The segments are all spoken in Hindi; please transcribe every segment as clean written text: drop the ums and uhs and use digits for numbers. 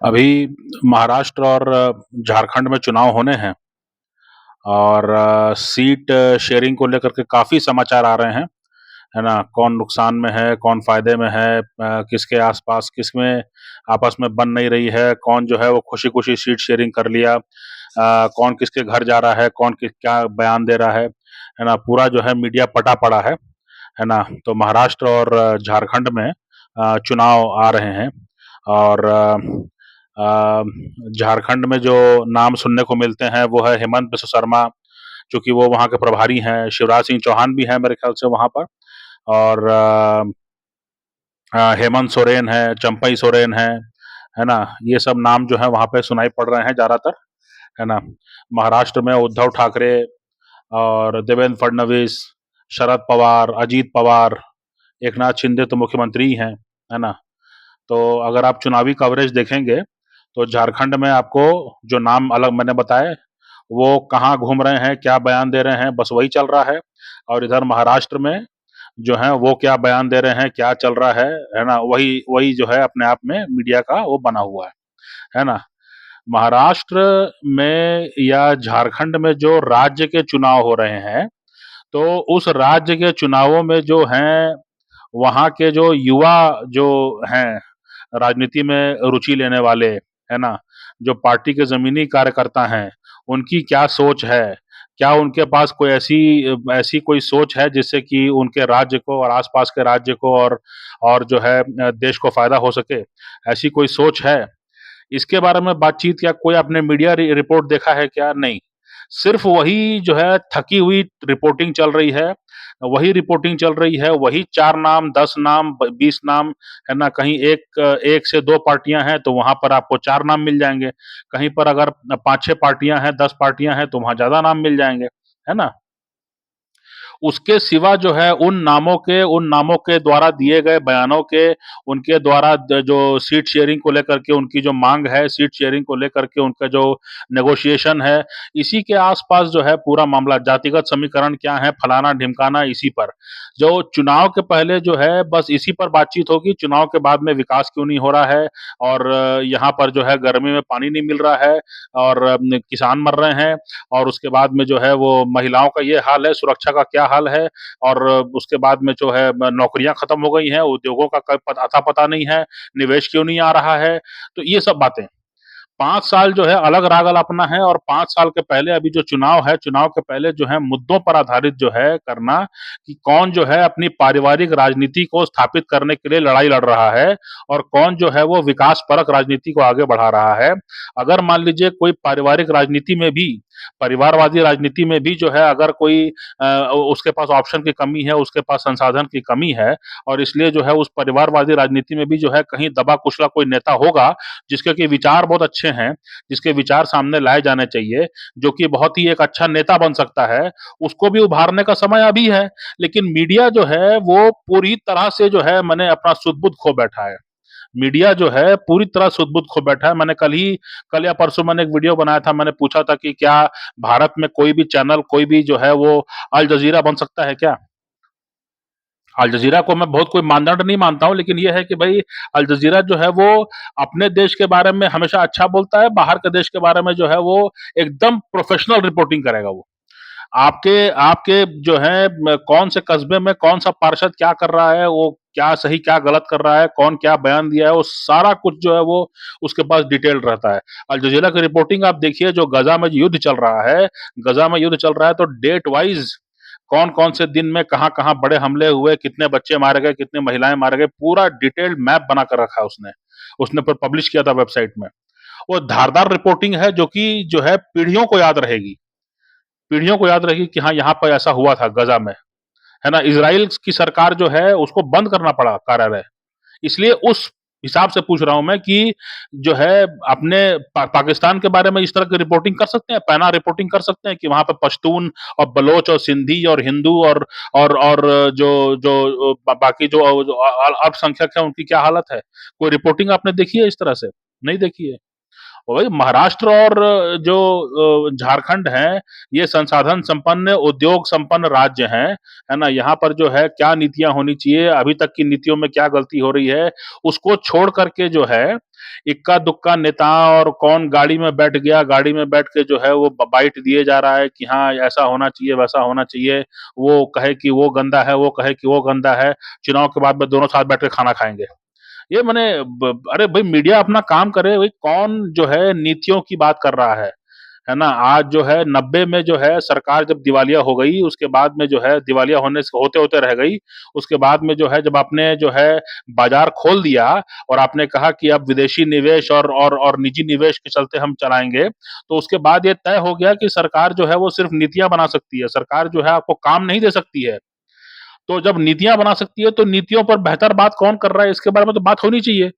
अभी महाराष्ट्र और झारखंड में चुनाव होने हैं और सीट शेयरिंग को लेकर के काफ़ी समाचार आ रहे हैं, है ना? कौन नुकसान में है, कौन फ़ायदे में है, किसके आस-पास किसमें आपस में बन नहीं रही है, कौन जो है वो खुशी-खुशी सीट शेयरिंग कर लिया, कौन किसके घर जा रहा है, कौन किस क्या बयान दे रहा है ना? पूरा जो है मीडिया पटा पड़ा है ना? तो महाराष्ट्र और झारखंड में चुनाव आ रहे हैं और अ, झारखंड में जो नाम सुनने को मिलते हैं वो है हेमंत बिस्व शर्मा, चूँकि वो वहाँ के प्रभारी हैं, शिवराज सिंह चौहान भी हैं मेरे ख्याल से वहाँ पर और हेमंत सोरेन है, चंपई सोरेन है ना? ये सब नाम जो है वहाँ पे सुनाई पड़ रहे हैं ज़्यादातर, है ना? महाराष्ट्र में उद्धव ठाकरे और देवेंद्र फडणवीस, शरद पवार, अजीत पवार, एकनाथ शिंदे तो मुख्यमंत्री ही हैं, है ना? तो अगर आप चुनावी कवरेज देखेंगे, तो झारखंड में आपको जो नाम अलग मैंने बताए, वो कहाँ घूम रहे हैं, क्या बयान दे रहे हैं, बस वही चल रहा है और इधर महाराष्ट्र में जो है वो क्या बयान दे रहे हैं, क्या चल रहा है ना? वही वही जो है अपने आप में मीडिया का वो बना हुआ है ना? महाराष्ट्र में या झारखंड में जो राज्य के चुनाव हो रहे हैं, तो उस राज्य के चुनावों में जो हैं, वहाँ के जो युवा जो हैं, राजनीति में रुचि लेने वाले, है ना? जो पार्टी के ज़मीनी कार्यकर्ता हैं, उनकी क्या सोच है? क्या उनके पास कोई ऐसी कोई सोच है जिससे कि उनके राज्य को और आस-पास के राज्य को और जो है देश को फ़ायदा हो सके? ऐसी कोई सोच है? इसके बारे में बातचीत या कोई आपने मीडिया रिपोर्ट देखा है क्या? नहीं। सिर्फ़ वही जो है थकी हुई रिपोर्टिंग चल रही है, वही रिपोर्टिंग चल रही है, वही 4 नाम, 10 नाम, ब 20 नाम, है ना? कहीं 1 से 2 पार्टियाँ हैं, तो वहाँ पर आपको 4 नाम मिल जाएँगे। कहीं पर अगर 5-6 पार्टियाँ हैं, 10 पार्टियाँ हैं, तो वहाँ ज़्यादा नाम मिल जाएँगे, है ना? उसके सिवा जो है उन नामों के द्वारा दिए गए बयानों के, उनके द्वारा जो सीट शेयरिंग को लेकर के उनकी जो मांग है, सीट शेयरिंग को लेकर के उनका जो नेगोशिएशन है, इसी के आसपास जो है पूरा मामला, जातिगत समीकरण क्या है, फलाना ढिमकाना इसी पर। जो चुनाव के पहले जो है बस इसी पर बातचीत होगी, चुनाव के बाद में विकास क्यों नहीं हो रहा है और यहाँ पर जो है गर्मी में पानी नहीं मिल रहा है और किसान मर रहे हैं और उसके बाद में जो है वो महिलाओं का ये हाल है, सुरक्षा का क्या हाल है और उसके बाद में जो है नौकरियाँ खत्म हो गई हैं, उद्योगों का क पत अता-पता नहीं है, निवेश क्यों नहीं आ रहा है? तो ये सब बातें। 5 साल जो है अलग राग अलापना है और 5 साल के पहले अभी जो चुनाव है, चुनाव के पहले जो है मुद्दों पर आधारित जो है करना कि कौन जो है अपनी पारिवारिक राजनीति को स्थापित करने के लिए लड़ाई लड़ रहा है और कौन जो है वो विकासपरक राजनीति को आगे बढ़ा रहा है। अगर मान लीजिए कोई पारिवारिक राजनीति में भी, परिवारवादी राजनीति में भी जो है अगर कोई उसके पास ऑप्शन की कमी है, उसके पास संसाधन की कमी है और इसलिए जो है उस परिवारवादी राजनीति में भी जो है कहीं दबा-कुचला कोई नेता होगा जिसके कि विचार बहुत अच्छे हैं, जिसके विचार सामने लाए जाने चाहिए, जो कि बहुत ही एक अच्छा नेता बन सकता है, उसको भी उभारने का समय अभी है। लेकिन मीडिया जो है वो पूरी तरह से जो है माने अपना सुध-बुध खो बैठा है। मीडिया जो है पूरी तरह सुध-बुध खो बैठा है। कल या परसों मैंने एक वीडियो बनाया था, मैंने पूछा था कि क्या भारत में कोई भी चैनल, कोई भी जो है वो अल जज़ीरा बन सकता है क्या? अल जज़ीरा को मैं बहुत कोई मानदंड नहीं मानता हूँ, लेकिन ये है कि भई अल जज़ीरा जो है वो अपने देश के बारे में हमेशा अच्छा बोलता है, बाहर के देश के बारे में जो है वो एकदम प्रोफ़ेशनल रिपोर्टिंग करेगा वो। आपके आपके जो है कौन से कस्बे में कौन-सा पार्षद क्या कर रहा है, वो क्या सही, क्या गलत कर रहा है, कौन क्या बयान दिया है, वो सारा कुछ जो है वो उसके पास डिटेल रहता है। अल जज़ीरा की रिपोर्टिंग आप देखिए जो गज़ा में युद्ध चल रहा है, गज़ा में युद्ध चल रहा है तो डेट वाइज़ कौन-कौन से दिन में कहाँ-कहाँ बड़े हमले हुए, कितने बच्चे मारे गए, कितनी महिलाएँ मारे गए, पूरा डिटेल्ड मैप बना कर रखा है उसने। उसने फिर पब्लिश किया था वेबसाइट में। वो धारदार रिपोर्टिंग है जो कि जो है पीढ़ियों को याद रहेगी। पीढ़ियों को याद रहेगी कि हाँ, यहाँ पर ऐसा हुआ था गज़ा में, है ना? इज़राइल की सरकार जो है उसको बंद करना पड़ा कार्यालय। इसलिए उस हिसाब से पूछ रहा हूँ मैं कि जो है अपने पाकिस्तान के बारे में इस तरह की रिपोर्टिंग कर सकते हैं, पैना रिपोर्टिंग कर सकते हैं कि वहाँ पे पश्तून और बलोच और सिंधी और हिंदू और जो जो बाकी जो अल्पसंख्यक हैं उनकी क्या हालत है? कोई रिपोर्टिंग आपने देखी है इस तरह से? नहीं देखी है। वही महाराष्ट्र और जो झारखंड है, ये संसाधन संपन्न, उद्योग संपन्न राज्य हैं, है ना? यहाँ पर जो है क्या नीतियाँ होनी चाहिए, अभी तक की नीतियों में क्या गलती हो रही है, उसको छोड़ करके जो है, इक्का-दुक्का नेता और कौन गाड़ी में बैठ गया, गाड़ी में बैठ के जो है वो ब बाइट दिए जा रहा है कि हाँ, ऐसा होना चाहिए, वैसा होना चाहिए। वो कहे कि वो गंदा है, वो कहे कि वो गंदा है, चुनाव के बाद में दोनों साथ बैठ के खाना खाएँगे। ये माने अरे भाई मीडिया अपना काम करे भाई कौन जो है नीतियों की बात कर रहा है ना? आज जो है 90 में जो है सरकार जब दिवालिया हो गई, उसके बाद में जो है दिवालिया होने से होते-होते रह गई। उसके बाद में जो है जब आपने जो है बाज़ार खोल दिया और आपने कहा कि अब विदेशी निवेश और निजी निवेश के चलते हम चलाएँगे, तो उसके बाद ये तय हो गया कि सरकार जो है वो सिर्फ़ नीतियाँ बना सकती है। सरकार जो है आपको काम नहीं दे सकती है। तो जब नीतियाँ बना सकती है, तो नीतियों पर बेहतर बात कौन कर रहा है, इसके बारे में तो बात होनी चाहिए।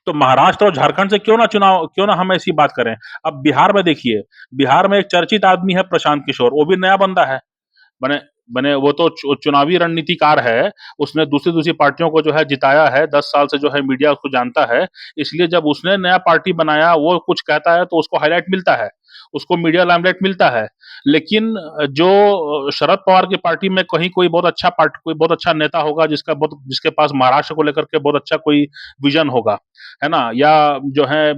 तो महाराष्ट्र और झारखंड से क्यों ना हम ऐसी बात करें। अब बिहार में देखिए, बिहार में एक चर्चित आदमी है प्रशांत किशोर, वो भी नया बंदा है। बने बने वो तो चुनावी रणनीतिकार है, उसने दूसरी-दूसरी पार्टियों को जो है जिताया है, 10 साल से जो है मीडिया उसको जानता है, इसलिए जब उसने नया पार्टी बनाया, वो कुछ कहता है तो उसको हाइलाइट मिलता है, उसको मीडिया लाइमलाइट मिलता है। लेकिन जो शरद पवार की पार्टी में कहीं कोई बहुत अच्छा नेता होगा जिसके पास महाराष्ट्र को लेकर के बहुत अच्छा कोई विज़न होगा, है ना? या जो है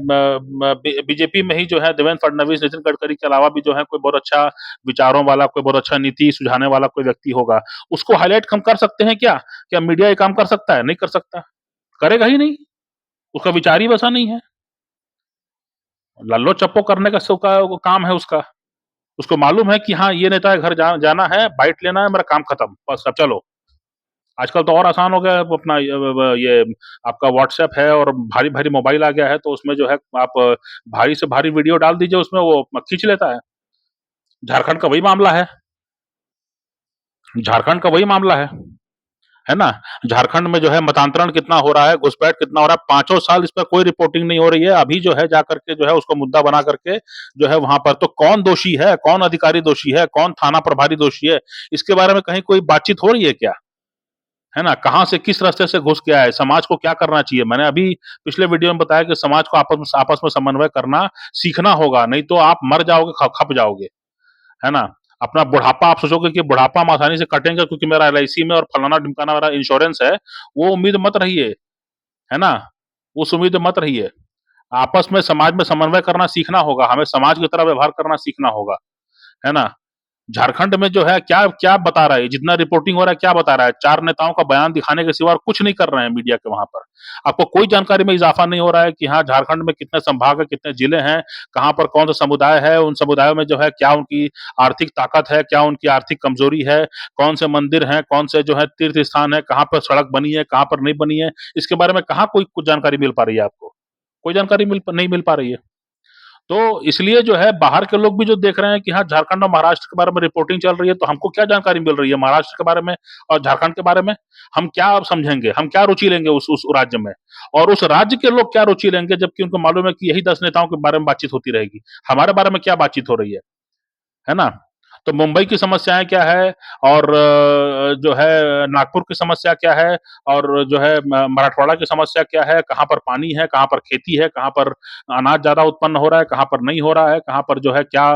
बीजेपी में ही जो है देवेंद्र फडणवीस, नितिन गडकरी के अलावा भी जो है कोई बहुत अच्छा विचारों वाला, कोई बहुत अच्छा नीति सुझाने वाला कोई व्यक्ति होगा, उसको हाइलाइट हम कर सकते हैं क्या? क्या मीडिया ये काम कर सकता है? नहीं कर सकता, करेगा ही नहीं, उसका विचार ही वैसा नहीं है। लल्लो-चप्पो करने का वो काम है उसका। उसको मालूम है कि हाँ, ये नेता के घर जाना है, बाइट लेना है, मेरा काम खत्म, बस अब चलो। आजकल तो और आसान हो गया है अपना ये आपका व्हाट्सएप है और भारी-भारी मोबाइल आ गया है, तो उसमें जो है आप भारी से भारी वीडियो डाल दीजिए उसमें वो खींच लेता है। झारखंड का वही मामला है। झारखंड का वही मामला है ना? झारखंड में जो है मतांतरण कितना हो रहा है, घुसपैठ कितना हो रहा है, पाँचों साल इस पर कोई रिपोर्टिंग नहीं हो रही है। अभी जो है जाकर के जो है उसको मुद्दा बना करके जो है वहाँ पर तो कौन दोषी है, कौन अधिकारी दोषी है, कौन थाना प्रभारी दोषी है, इसके बारे में कहीं कोई बातचीत हो रही है क्या? है ना? कहाँ से किस रास्ते से घुस के आए, समाज को क्या करना चाहिए? मैंने अभी पिछले वीडियो में बताया कि समाज को आपस में समन्वय करना सीखना होगा, नहीं तो आप मर जाओगे, खप जाओगे। है ना? अपना बुढ़ापा आप सोचोगे कि बुढ़ापा हम आसानी से काटेंगे क्योंकि मेरा एलआईसी में और फलाना-ढिमकाना मेरा इंश्योरेंस है, वो उम्मीद मत रहिए, है ना? उस उम्मीद में मत रहिए। आपस में समाज में समन्वय करना सीखना होगा, हमें समाज की तरह व्यवहार करना सीखना होगा, है ना? झारखंड में जो है क्या क्या बता रहा है, जितना रिपोर्टिंग हो रहा है क्या बता रहा है? 4 नेताओं का बयान दिखाने के सिवा और कुछ नहीं कर रहे हैं मीडिया के वहाँ पर। आपको कोई जानकारी में इज़ाफ़ा नहीं हो रहा है कि हाँ, झारखंड में कितने संभाग है, कितने जिले हैं, कहाँ पर कौन-सा समुदाय है, उन समुदायों में जो है क्या उनकी आर्थिक ताकत है, क्या उनकी आर्थिक कमज़ोरी है, कौन से मंदिर हैं, कौन से जो है तीर्थ स्थान है, कहाँ पर सड़क बनी है, कहाँ पर नहीं बनी है, इसके बारे में कहाँ कोई कुछ जानकारी मिल पा रही है आपको? कोई जानकारी नहीं मिल पा रही है। तो इसलिए जो है बाहर के लोग भी जो देख रहे हैं कि हाँ, झारखंड और महाराष्ट्र के बारे में रिपोर्टिंग चल रही है, तो हमको क्या जानकारी मिल रही है महाराष्ट्र के बारे में और झारखंड के बारे में? हम क्या अब समझेंगे? हम क्या रुचि लेंगे उस राज्य में? और उस राज्य के लोग क्या रुचि लेंगे जबकि उनको मालूम है कि यही 10 नेताओं के बारे में बातचीत होती रहेगी। हमारे बारे में क्या बातचीत हो रही है ना? तो मुंबई की समस्याएँ क्या है और जो है नागपुर की समस्या क्या है और जो है म मराठवाड़ा की समस्या क्या है, कहाँ पर पानी है, कहाँ पर खेती है, कहाँ पर अनाज ज़्यादा उत्पन्न हो रहा है, कहाँ पर नहीं हो रहा है, कहाँ पर जो है क्या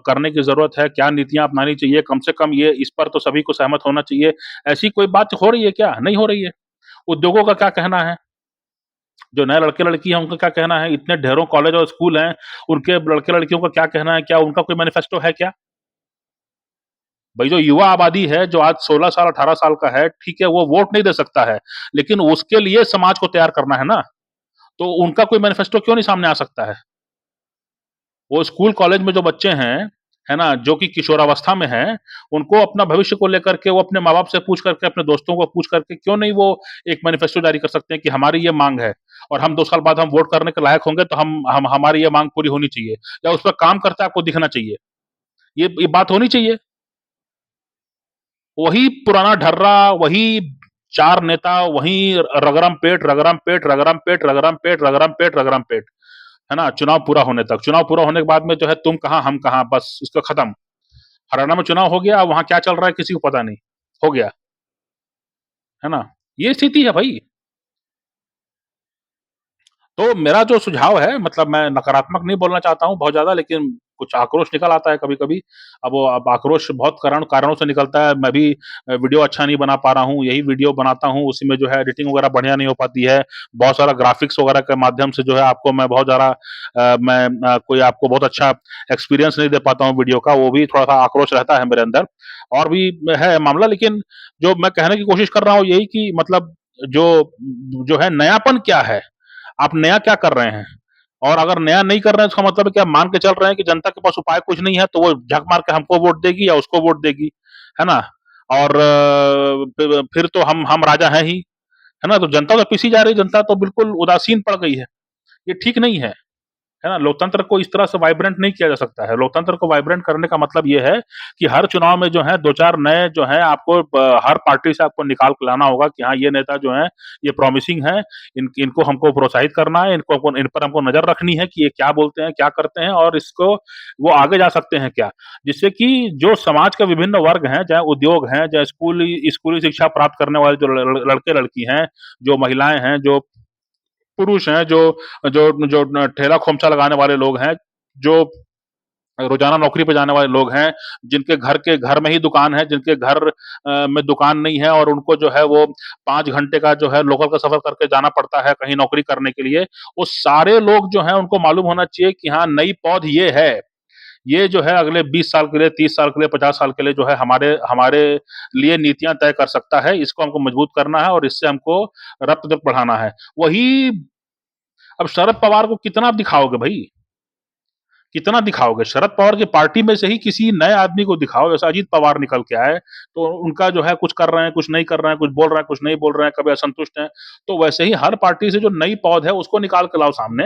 करने की ज़रूरत है, क्या नीतियाँ अपनानी चाहिए, कम से कम ये इस पर तो सभी को सहमत होना चाहिए। ऐसी कोई बात हो रही है क्या? नहीं हो रही है। उद्योगों का क्या कहना है? जो नए लड़के-लड़की हैं उनका क्या कहना है? इतने ढेरों कॉलेज और स्कूल हैं, उनके लड़के-लड़कियों का क्या कहना है? क्या उनका कोई मैनिफेस्टो है क्या? भाई जो युवा आबादी है, जो आज 16 साल, 18 साल का है, ठीक है, वो वोट नहीं दे सकता है, लेकिन उसके लिए समाज को तैयार करना है ना, तो उनका कोई मैनिफेस्टो क्यों नहीं सामने आ सकता है? वो स्कूल, कॉलेज में जो बच्चे हैं, है ना, जो कि किशोरावस्था में हैं, उनको अपना भविष्य को लेकर के वो अपने माँ-बाप से पूछ करके, अपने दोस्तों को पूछ करके क्यों नहीं वो एक मैनिफेस्टो जारी कर सकते हैं कि हमारी ये माँग है और हम 2 साल बाद हम वोट करने के लायक होंगे, तो हम हमारी ये माँग पूरी होनी चाहिए या उस पर काम करते आपको दिखना चाहिए। ये बात होनी चाहिए। वही पुराना ढर्रा, वही 4 नेता, वही रगरम पेट, रगरम पेट, रगरम पेट, रगरम पेट, रगरम पेट, रगरम पेट, है ना? चुनाव पूरा होने तक। चुनाव पूरा होने के बाद में जो है तुम कहाँ, हम कहाँ, बस इसको खत्म। हरियाणा में चुनाव हो गया, वहाँ क्या चल रहा है किसी को पता नहीं, हो गया, है ना? ये स्थिति है भई। तो मेरा जो सुझाव है मतलब मैं नकारात्मक नहीं बोलना चाहता हूँ बहुत ज़्यादा लेकिन कुछ आक्रोश निकल आता है कभी-कभी। अब आक्रोश बहुत कारणों से निकलता है। मैं भी वीडियो अच्छा नहीं बना पा रहा हूँ, यही वीडियो बनाता हूँ, उसी में जो है एडिटिंग वगैरह बढ़िया नहीं हो पाती है। बहुत सारा ग्राफ़िक्स वगैरह के माध्यम से जो है आपको मैं बहुत ज़्यादा कोई आपको बहुत अच्छा एक्सपीरियंस नहीं दे पाता हूँ वीडियो का, वो भी थोड़ा-सा आक्रोश रहता है मेरे अंदर। और भी है मामला लेकिन जो मैं कहने की कोशिश कर रहा हूँ यही कि मतलब जो जो है नयापन क्या है? आप नया क्या कर रहे हैं? और अगर नया नहीं कर रहे हैं, इसका मतलब है कि आप मान के चल रहे हैं कि जनता के पास उपाय कुछ नहीं है, तो वो झक मार के हमको वोट देगी या उसको वोट देगी, है ना? और फिर तो हम राजा हैं ही, है ना? तो जनता तो पिसी जा रही है, जनता तो बिल्कुल उदासीन पड़ गई है। ये ठीक नहीं है ना? लोकतंत्र को इस तरह से वाइब्रेंट नहीं किया जा सकता है। लोकतंत्र को वाइब्रेंट करने का मतलब ये है कि हर चुनाव में जो है 2-4 नए जो हैं आपको हर पार्टी से आपको निकाल के लाना होगा कि हाँ, ये नेता जो हैं, ये प्रॉमिसिंग हैं, इनको हमको प्रोत्साहित करना है, इन पर हमको नज़र रखनी है कि ये क्या बोलते हैं, क्या करते हैं और इसको वो आगे जा सकते हैं क्या? जिससे कि जो समाज के विभिन्न वर्ग हैं, चाहे उद्योग हैं, चाहे स्कूली शिक्षा प्राप्त करने वाले जो लड़के-लड़की हैं, जो महिलाएँ हैं, जो पुरुष हैं जो जो जो न ठेला-खोमचा लगाने वाले लोग हैं, जो रोज़ाना नौकरी पे जाने वाले लोग हैं, जिनके घर में ही दुकान है, जिनके घर में दुकान नहीं है और उनको जो है वो 5 घंटे का जो है लोकल का सफ़र करके जाना पड़ता है कहीं नौकरी करने के लिए। वो सारे लोग जो हैं उनको मालूम होना चाहिए कि हाँ, नई पौध ये है। ये जो है अगले 20 साल के लिए, 30 साल के लिए, 50 साल के लिए जो है हमारे हमारे लिए नीतियाँ तय कर सकता है। इसको हमको मजबूत करना है और इससे हमको रफ्त-दर बढ़ाना है। वही अब शरद पवार को कितना आप दिखाओगे भई? कितना दिखाओगे? शरद पवार की पार्टी में से ही किसी नए आदमी को दिखाओ, जैसे अजीत पवार निकल के आए, तो उनका जो है कुछ कर रहे हैं, कुछ नहीं कर रहे हैं, कुछ बोल रहे हैं, कुछ नहीं बोल रहे हैं, कभी असंतुष्ट हैं। तो वैसे ही हर पार्टी से जो नई पौध है, उसको निकाल के लाओ सामने,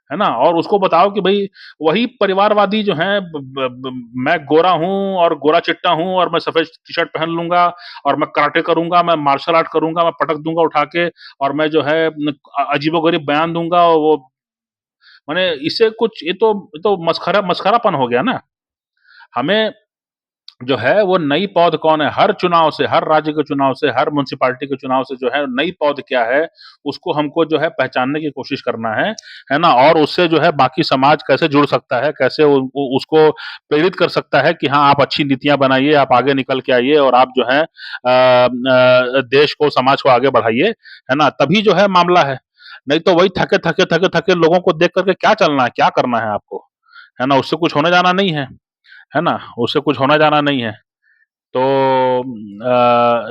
है ना? और उसको बताओ कि भई वही परिवारवादी जो हैं ब ब ब मैं गोरा हूँ और गोरा-चिट्टा हूँ और मैं सफ़ेद टी-शर्ट पहन लूँगा और मैं कराटे करूँगा, मैं मार्शल आर्ट करूँगा, मैं पटक दूँगा उठा के और मैं जो है अजीबो-गरीब बयान दूँगा और वो माने इससे कुछ ये तो मसखरापन हो गया ना। हमें जो है वो नई पौध कौन है, हर चुनाव से, हर राज्य के चुनाव से, हर म्युनिसिपैलिटी के चुनाव से जो है नई पौध क्या है, उसको हमको जो है पहचानने की कोशिश करना है ना? और उससे जो है बाकी समाज कैसे जुड़ सकता है, कैसे उ उसको प्रेरित कर सकता है कि हाँ, आप अच्छी नीतियाँ बनाइए, आप आगे निकल के आइए और आप जो है देश को, समाज को आगे बढ़ाइए, है ना? तभी जो है मामला है। नहीं तो वही थके-थके लोगों को देख कर के क्या चलना है, क्या करना है आपको? है ना? उससे कुछ होने जाना नहीं है ना? उससे कुछ होना जाना नहीं है। तो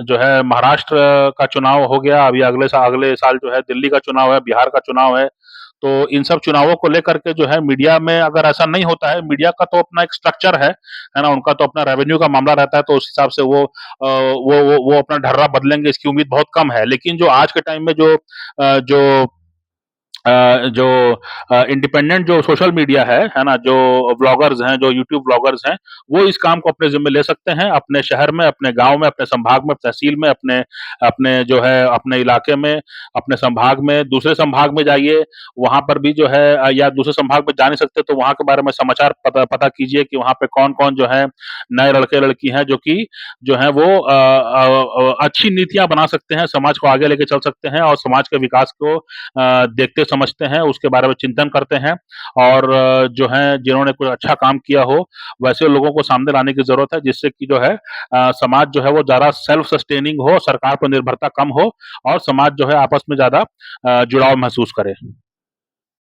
जो है महाराष्ट्र का चुनाव हो गया, अभी अगले साल जो है दिल्ली का चुनाव है, बिहार का चुनाव है। तो इन सब चुनावों को लेकर के जो है मीडिया में अगर ऐसा नहीं होता है, मीडिया का तो अपना एक स्ट्रक्चर है ना? उनका तो अपना रेवेन्यू का मामला रहता है, तो उस हिसाब से वो अपना ढर्रा बदलेंगे इसकी उम्मीद बहुत कम है। लेकिन जो आज के टाइम में जो जो इंडिपेंडेंट जो सोशल मीडिया है ना? जो व्लॉगर्स हैं, जो यूट्यूब व्लॉगर्स हैं, वो इस काम को अपने ज़िम्मे ले सकते हैं, अपने शहर में, अपने गाँव में, अपने संभाग में, तहसील में, अपने अपने जो है अपने इलाके में, अपने संभाग में, दूसरे संभाग में जाइए, वहाँ पर भी जो है या दूसरे संभाग में जा नहीं सकते तो वहाँ के बारे में समाचार पता पता कीजिए कि वहाँ पे कौन-कौन जो है नए लड़के-लड़की हैं जो हैं वो अच्छी नीतियाँ बना सकते हैं, समाज को आगे लेके चल सकते हैं और समाज के विकास को देखते समझते हैं, उसके बारे में चिंतन करते हैं और जो है जिन्होंने कोई अच्छा काम किया हो, वैसे लोगों को सामने लाने की ज़रूरत है जिससे कि जो है समाज जो है वो ज़्यादा सेल्फ सस्टेनिंग हो, सरकार पर निर्भरता कम हो और समाज जो है आपस में ज़्यादा जुड़ाव महसूस करे।